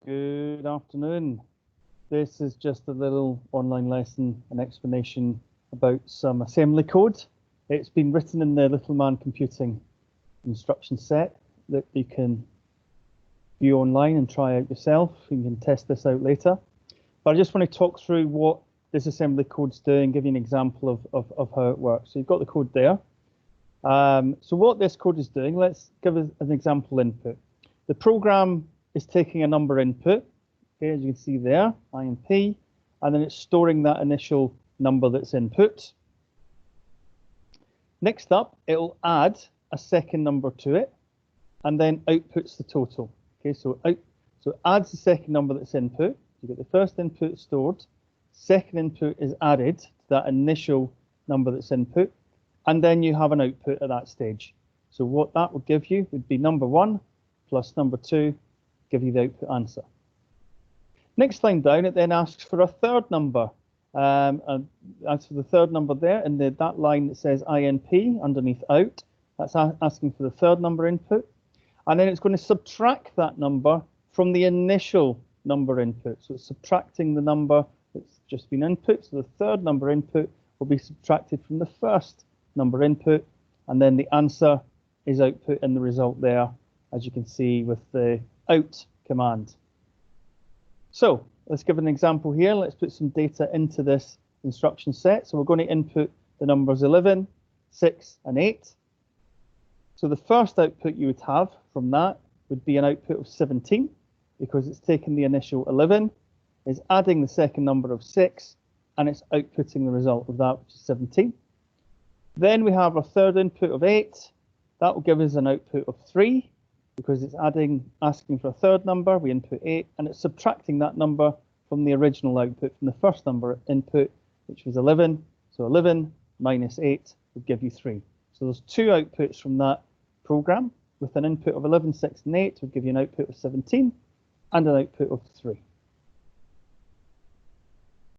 Good afternoon. This is just a little online lesson, an explanation about some assembly code. It's been written in the Little Man Computing instruction set that you can view online and try out yourself. You can test this out later. But I just want to talk through what this assembly code's doing, give you an example of how it works. So you've got the code there. So what this code is doing, let's give an example input. The program is taking a number input, okay, as you can see there, INP, and then it's storing that initial number that's input. Next up, it'll add a second number to it, and then outputs the total. Okay, so it adds the second number that's input. You get the first input stored, second input is added to that initial number that's input, and then you have an output at that stage. So what that would give you would be number 1 plus number 2, give you the output answer. Next line down, it then asks for a third number. And as for the third number there, in that line that says INP underneath out, that's asking for the third number input. And then it's going to subtract that number from the initial number input. So it's subtracting the number that's just been input. So the third number input will be subtracted from the first number input. And then the answer is output in the result there, as you can see with the out command. So let's give an example here. Let's put some data into this instruction set. So we're going to input the numbers 11, 6, and 8. So the first output you would have from that would be an output of 17, because it's taken the initial 11, is adding the second number of 6, and it's outputting the result of that, which is 17. Then we have our third input of 8. That will give us an output of 3, because it's asking for a third number. We input 8, and it's subtracting that number from the original output, from the first number input, which was 11. So 11 minus 8 would give you 3. So there's two outputs from that program, with an input of 11, 6, and 8 would give you an output of 17 and an output of 3.